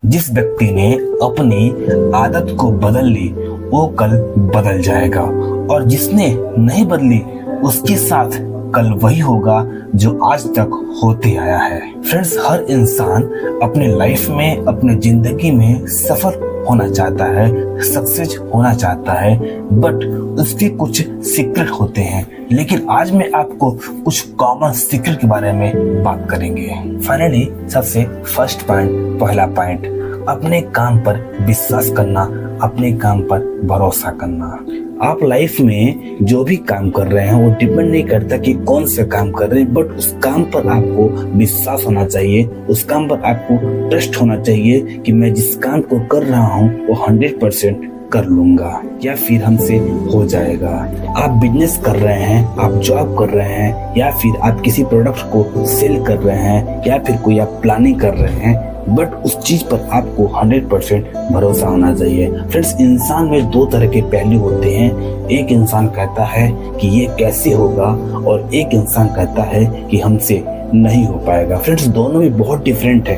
जिस व्यक्ति ने अपनी आदत को बदल ली वो कल बदल जाएगा, और जिसने नहीं बदली उसके साथ कल वही होगा जो आज तक होते आया है। फ्रेंड्स, हर इंसान अपने लाइफ में, अपने जिंदगी में सफल होना चाहता है, सक्सेस होना चाहता है, बट उसके कुछ सीक्रेट होते हैं। लेकिन आज मैं आपको कुछ कॉमन सीक्रेट के बारे में बात करेंगे। फाइनली सबसे फर्स्ट पॉइंट, पहला पॉइंट, अपने काम पर विश्वास करना, अपने काम पर भरोसा करना। आप लाइफ में जो भी काम कर रहे हैं वो डिपेंड नहीं करता कि कौन सा काम कर रहे हैं, बट उस काम पर आपको विश्वास होना चाहिए, उस काम पर आपको ट्रस्ट होना चाहिए कि मैं जिस काम को कर रहा हूँ वो 100% कर लूंगा या फिर हमसे हो जाएगा। आप बिजनेस कर रहे हैं, आप जॉब कर रहे हैं, या फिर आप किसी प्रोडक्ट को सेल कर रहे हैं, या फिर कोई आप प्लानिंग कर रहे हैं, बट उस चीज पर आपको 100% भरोसा होना चाहिए। फ्रेंड्स, इंसान में दो तरह के पहलू होते हैं। एक इंसान कहता है कि ये कैसे होगा, और एक इंसान कहता है कि हमसे नहीं हो पाएगा। फ्रेंड्स, दोनों में बहुत डिफरेंट है,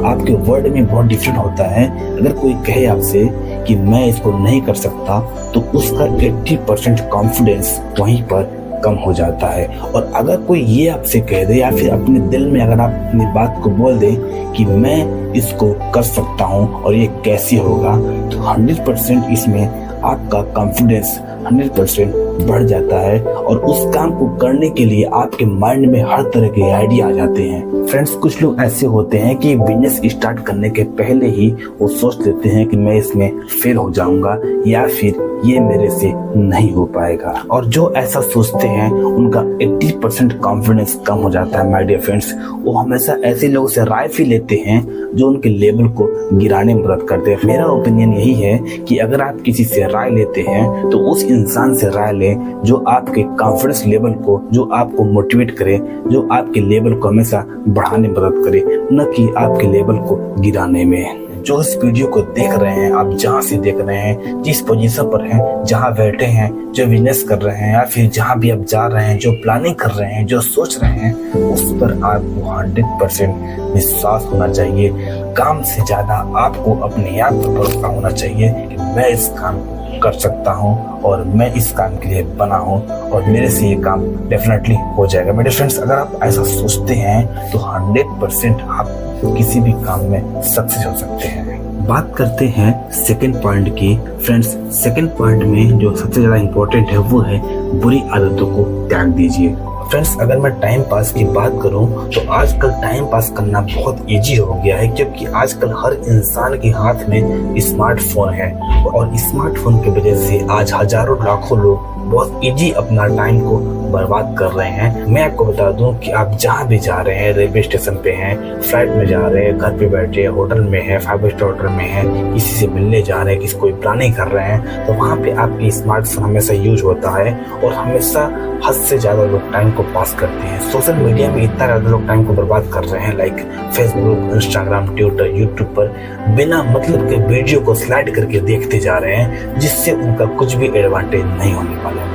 आपके वर्ड में बहुत डिफरेंट होता है। अगर कोई कहे आपसे कि मैं इसको नहीं कर सकता, तो उसका 80% कॉन्फिडेंस वहीं पर कम हो जाता है। और अगर कोई ये आपसे कह दे, या फिर अपने दिल में अगर आप अपनी बात को बोल दे कि मैं इसको कर सकता हूँ और ये कैसे होगा, तो 100% इसमें आपका कॉन्फिडेंस 100% बढ़ जाता है, और उस काम को करने के लिए आपके माइंड में हर तरह के आइडिया आ जाते हैं। फ्रेंड्स, कुछ लोग ऐसे होते हैं कि बिजनेस स्टार्ट करने के पहले ही वो सोच लेते हैं कि मैं इसमें फेल हो जाऊंगा, या फिर ये मेरे से नहीं हो पाएगा, और जो ऐसा सोचते हैं उनका 80% कॉन्फिडेंस कम हो जाता है। माय डियर फ्रेंड्स, वो हमेशा ऐसे लोगों से राय भी लेते हैं जो उनके लेवल को गिराने में मदद करते हैं। मेरा ओपिनियन यही है कि अगर आप किसी से राय लेते हैं तो उस इंसान से राय लें जो आपके कॉन्फिडेंस लेवल को, जो आपको मोटिवेट करे, जो आपके लेवल को हमेशा बढ़ाने में मदद करे, न कि आपके लेवल को गिराने में। जो इस वीडियो को देख रहे हैं, आप जहाँ से देख रहे हैं, जिस पोजीशन पर हैं, जहाँ बैठे हैं, जो बिजनेस कर रहे हैं, या फिर जहाँ भी आप जा रहे हैं, जो प्लानिंग कर रहे हैं, जो सोच रहे हैं, उस पर आपको 100% विश्वास होना चाहिए। काम से ज्यादा आपको अपने आप पर भरोसा होना चाहिए कि मैं इस काम को कर सकता हूँ, और मैं इस काम के लिए बना हूँ, और मेरे से ये काम डेफिनेटली हो जाएगा। मेरे फ्रेंड्स, अगर आप ऐसा सोचते हैं तो 100% आप किसी भी काम में सक्सेस हो सकते हैं। बात करते हैं सेकंड पॉइंट की। फ्रेंड्स, सेकंड पॉइंट में जो सबसे ज्यादा इम्पोर्टेंट है वो है बुरी आदतों को त्याग दीजिए। फ्रेंड्स, अगर मैं टाइम पास की बात करूं तो आजकल टाइम पास करना बहुत इजी हो गया है, क्योंकि आजकल हर इंसान के हाथ में स्मार्टफोन है, और स्मार्टफोन की वजह से आज हजारों लाखों लोग बहुत इजी अपना टाइम को बर्बाद कर रहे हैं। मैं आपको बता दूं कि आप जहां भी जा रहे हैं, रेलवे स्टेशन पे हैं, फ्लाइट में जा रहे हैं, घर पे बैठे, होटल में है, 5 स्टार होटल में है, किसी से मिलने जा रहे हैं, किसी कोई प्लानिंग कर रहे हैं, तो वहां पे आपकी स्मार्टफोन हमेशा यूज होता है, और हमेशा हद से ज्यादा लोग टाइम को पास करते हैं। सोशल मीडिया में इतना ज्यादा लोग टाइम को बर्बाद कर रहे हैं, like Facebook, Instagram, Twitter, YouTube पर बिना मतलब के वीडियो को स्लाइड करके देखते जा रहे हैं, जिससे उनका कुछ भी एडवांटेज नहीं होने वाला है।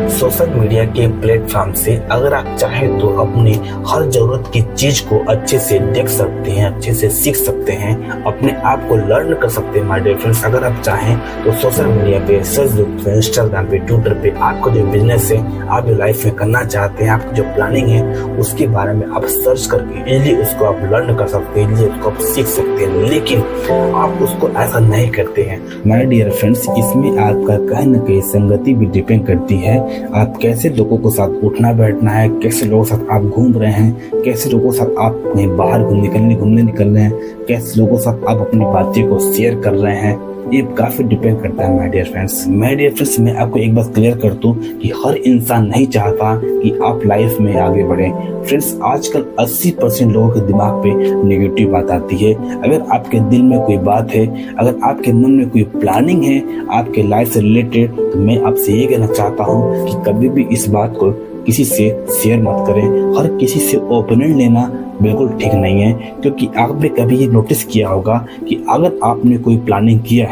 सोशल मीडिया के प्लेटफॉर्म से अगर आप चाहें तो अपनी हर जरूरत की चीज को अच्छे से देख सकते हैं, अच्छे से सीख सकते हैं, अपने आप को लर्न कर सकते हैं। माय डियर फ्रेंड्स, अगर आप चाहें तो सोशल मीडिया पे, फेसबुक पे, इंस्टाग्राम पे, ट्विटर पे, आपको जो बिजनेस है, आप जो लाइफ में करना चाहते हैं, आपकी जो प्लानिंग है, उसके बारे में आप सर्च करके इजीली उसको आप लर्न कर सकते हैं, इजीली उसको आप सीख सकते हैं। लेकिन आप उसको ऐसा नहीं करते हैं। माय डियर फ्रेंड्स, इसमें आपका कहीं न कहीं संगति भी डिपेंड करती है। आप कैसे लोगों के साथ उठना बैठना है, कैसे लोगों के साथ आप घूम रहे हैं, कैसे लोगों के साथ आप कहीं बाहर घूमने निकल रहे हैं, कैसे लोगों के साथ आप अपनी बातें को शेयर कर रहे हैं, ये काफी डिपेंड करता है। माय डियर फ्रेंड्स, मैं आपको एक बात क्लियर कर दूं कि हर इंसान नहीं चाहता कि आप लाइफ में आगे बढ़े। फ्रेंड्स, आजकल 80% लोगों के दिमाग पे नेगेटिव बात आती है। अगर आपके दिल में कोई बात है, अगर आपके मन में कोई प्लानिंग है आपके लाइफ से रिलेटेड, तो मैं आपसे ये कहना चाहता हूँ कि कभी भी इस बात को किसी से शेयर मत करें। हर किसी से ओपिनियन लेना बिल्कुल ठीक नहीं है। क्योंकि आपने कभी ये नोटिस किया होगा कि अगर आपने कोई प्लानिंग किया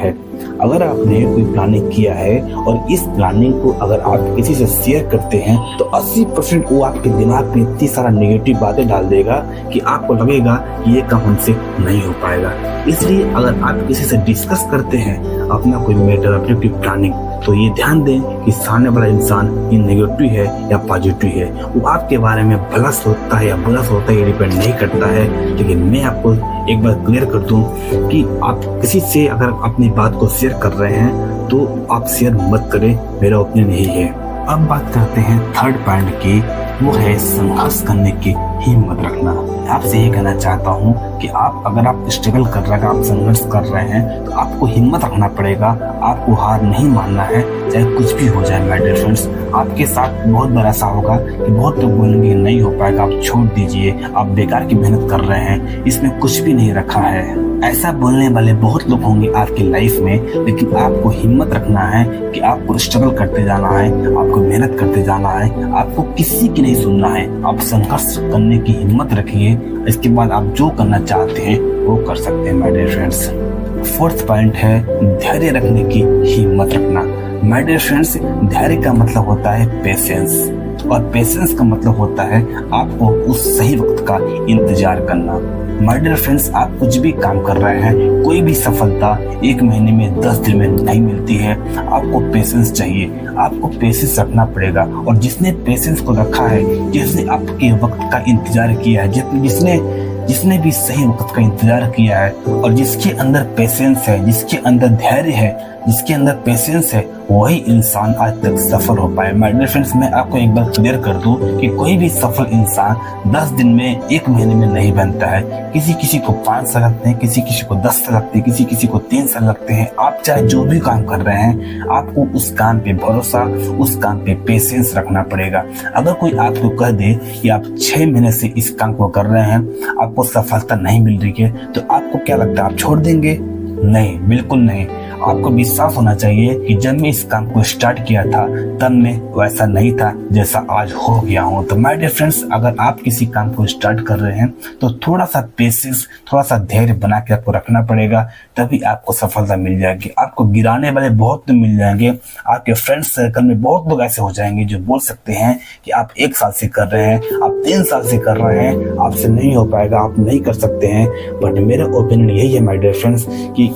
है, और इस प्लानिंग को अगर आप किसी से शेयर करते हैं तो 80% वो आपके दिमाग में इतनी सारा नेगेटिव बातें डाल देगा कि आपको लगेगा कि ये काम हमसे नहीं हो पाएगा। इसलिए अगर आप किसी से डिस्कस करते हैं अपना कोई मैटर, अपनी प्लानिंग, तो ये ध्यान दें कि सामने वाला इंसान ये नेगेटिव है या पॉजिटिव है। वो आपके बारे में भला सोचता है या बुरा सोचता है, ये डिपेंड नहीं करता है। लेकिन मैं आपको एक बात क्लियर कर दूं कि आप किसी से अगर अपनी बात को शेयर कर रहे हैं तो आप शेयर मत करें, मेरा ओपिनियन यही है। अब बात करते हैं थर्ड पॉइंट की, वो है संघर्ष करने की हिम्मत रखना। आपसे ये कहना चाहता हूँ कि अगर आप स्ट्रगल कर रहे हैं, आप संघर्ष कर रहे हैं, तो आपको हिम्मत रखना पड़ेगा। आपको हार नहीं मानना है, चाहे कुछ भी हो जाए। माय डियर फ्रेंड्स, आपके साथ बहुत बार ऐसा होगा कि बहुत लोग बोलेंगे नहीं हो पाएगा, आप छोड़ दीजिए, आप बेकार की मेहनत कर रहे हैं, इसमें कुछ भी नहीं रखा है। ऐसा बोलने वाले बहुत लोग होंगे आपकी लाइफ में, लेकिन आपको हिम्मत रखना है कि आपको स्ट्रगल करते जाना है, आपको मेहनत करते जाना है, आपको किसी की नहीं सुनना है। आप संघर्ष करने की हिम्मत रखिए, इसके बाद आप जो करना चाहते हैं वो कर सकते हैं। My dear friends, fourth point है धैर्य रखने की हिम्मत रखना। माय डियर फ्रेंड्स, धैर्य का मतलब होता है पेशेंस, और पेशेंस का मतलब होता है आपको उस सही वक्त का इंतजार करना। माय डियर फ्रेंड्स, आप कुछ भी काम कर रहे हैं, कोई भी सफलता 1 महीने में 10 दिन में नहीं मिलती है। आपको पेशेंस चाहिए, आपको पेशेंस रखना पड़ेगा। और जिसने पेशेंस को रखा है, जिसने आपके वक्त का इंतजार किया है, जिसने भी सही वक्त का इंतजार किया है, और जिसके अंदर पेशेंस है, जिसके अंदर धैर्य है, जिसके अंदर पेशेंस है, वही इंसान आज तक सफल हो पाए। माय डियर फ्रेंड्स, मैं आपको एक बार क्लियर कर दूं कि कोई भी सफल इंसान 10 दिन में, 1 महीने में नहीं बनता है। किसी को 5 साल लगते हैं, किसी को 10 साल लगते हैं, किसी को 3 साल लगते हैं। आप चाहे जो भी काम कर रहे हैं, आपको उस काम पे भरोसा, उस काम पे पेशेंस रखना पड़ेगा। अगर कोई आपको कह दे कि आप 6 महीने से इस काम को कर रहे हैं, आपको सफलता नहीं मिल रही है, तो आपको क्या लगता है आप छोड़ देंगे? नहीं, बिल्कुल नहीं। आपको विश्वास होना चाहिए कि जब मैं इस काम को स्टार्ट किया था तब मैं वैसा नहीं था जैसा आज हो गया हूँ। तो माय डियर फ्रेंड्स, अगर आप किसी काम को स्टार्ट कर रहे हैं तो थोड़ा सा पेशेंस, थोड़ा सा धैर्य बना के आपको रखना पड़ेगा, तभी आपको सफलता मिल जाएगी। आपको गिराने वाले बहुत लोग मिल जाएंगे, आपके फ्रेंड सर्कल में बहुत लोग ऐसे हो जाएंगे जो बोल सकते हैं कि आप 1 साल से कर रहे हैं, आप 3 साल से कर रहे हैं, आपसे नहीं हो पाएगा, आप नहीं कर सकते हैं। बट मेरा ओपिनियन यही है माय डियर फ्रेंड्स कि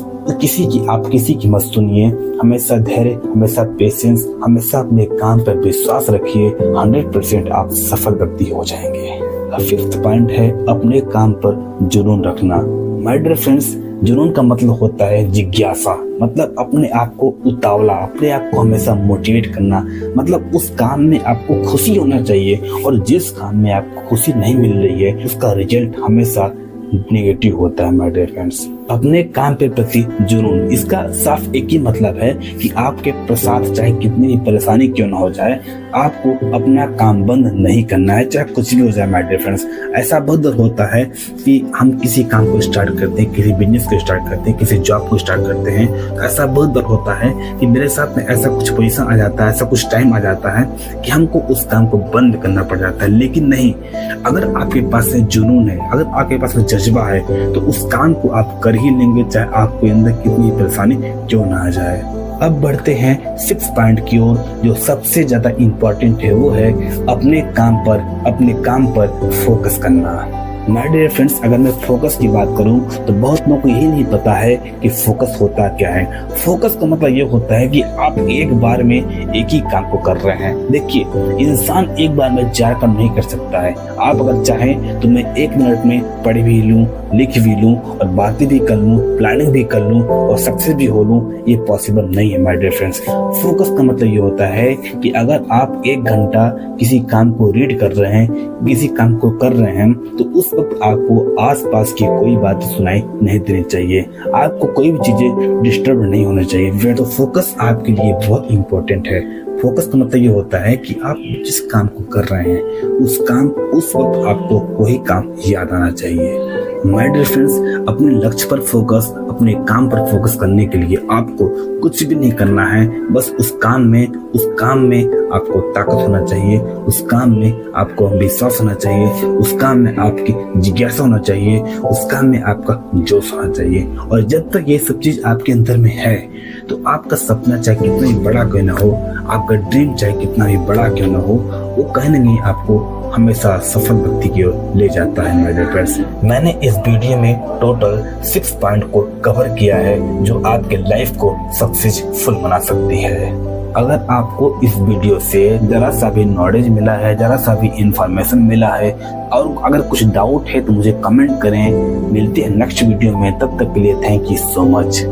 आप किसी की मत सुनिए। हमेशा धैर्य, हमेशा पेशेंस, हमेशा अपने काम पर विश्वास रखिए। 100% आप सफल व्यक्ति हो जाएंगे। फिफ्थ पॉइंट है अपने काम पर जुनून रखना। माय डियर फ्रेंड्स, जुनून का मतलब होता है जिज्ञासा, मतलब अपने आप को उतावला, अपने आप को हमेशा मोटिवेट करना। मतलब उस काम में आपको खुशी होना चाहिए, और जिस काम में आपको खुशी नहीं मिल रही है उसका रिजल्ट हमेशा नेगेटिव होता है। माय डियर फ्रेंड्स, अपने काम के प्रति जुनून, इसका साफ एक ही मतलब है कि आपके साथ चाहे कितनी भी परेशानी क्यों ना हो जाए, आपको अपना काम बंद नहीं करना है, चाहे कुछ भी हो जाए। माय डियर फ्रेंड्स, ऐसा बहुत बार होता है कि हम किसी काम को स्टार्ट करते हैं, किसी बिजनेस को स्टार्ट करते हैं, किसी जॉब को स्टार्ट करते हैं, तो ऐसा बहुत बार होता है कि मेरे साथ में ऐसा कुछ पोजीशन आ जाता है, ऐसा कुछ टाइम आ जाता है कि हमको उस काम को बंद करना पड़ जाता है। लेकिन नहीं, अगर आपके पास में जुनून है, अगर आपके पास में जज्बा है, तो उस काम को आप कर ही लेंगे, चाहे आपके अंदर कितनी परेशानी क्यों ना आ जाए। अब बढ़ते हैं 6th पॉइंट की ओर, जो सबसे ज्यादा इम्पोर्टेंट है, वो है अपने काम पर फोकस करना। माय डियर फ्रेंड्स, अगर मैं फोकस की बात करूं तो बहुत लोगों को यही नहीं पता है कि फोकस होता क्या है। फोकस का मतलब ये होता है कि आप एक बार में एक ही काम को कर रहे हैं। देखिए, इंसान एक बार में 4 काम नहीं कर सकता है। आप अगर चाहें तो मैं 1 मिनट में पढ़ भी लूं, लिख भी लूं, और बातें भी कर लूं, प्लानिंग भी कर लूं, और सक्सेस भी हो लूं, ये पॉसिबल नहीं है। माय डियर फ्रेंड्स, फोकस का मतलब ये होता है कि अगर आप 1 घंटा किसी काम को रीड कर रहे हैं, किसी काम को कर रहे हैं, तो उस वक्त आपको आसपास की कोई बात सुनाई नहीं देनी चाहिए, आपको कोई भी चीजें डिस्टर्ब नहीं होना चाहिए। तो फोकस आपके लिए बहुत इंपॉर्टेंट है। फोकस का मतलब ये होता है कि आप जिस काम को कर रहे हैं उस वक्त आपको वही काम याद आना चाहिए। माय डियर फ्रेंड्स, अपने लक्ष्य पर फोकस, अपने काम पर फोकस करने के लिए आपको कुछ भी नहीं करना है। बस उस काम में आपको ताकत होना चाहिए, उस काम में आपको विश्वास होना चाहिए, उस काम में आपकी जिज्ञासा होना चाहिए, उस काम में आपका जोश होना चाहिए। और जब तक ये सब चीज आपके अंदर में है तो आपका सपना चाहे कितना ही बड़ा क्यों ना हो, आपका ड्रीम चाहे कितना ही बड़ा क्यों ना हो, वो कहीं ना कहीं आपको हमेशा सफल व्यक्ति की ओर ले जाता है। मेरे फ्रेंड्स, मैंने इस वीडियो में टोटल 6 पॉइंट को कवर किया है जो आपके लाइफ को सक्सेसफुल बना सकती है। अगर आपको इस वीडियो से जरा सा भी नॉलेज मिला है, जरा सा भी इंफॉर्मेशन मिला है और अगर कुछ डाउट है तो मुझे कमेंट करें। मिलते हैं नेक्स्ट वीडियो में, तब तक के लिए थैंक यू सो मच।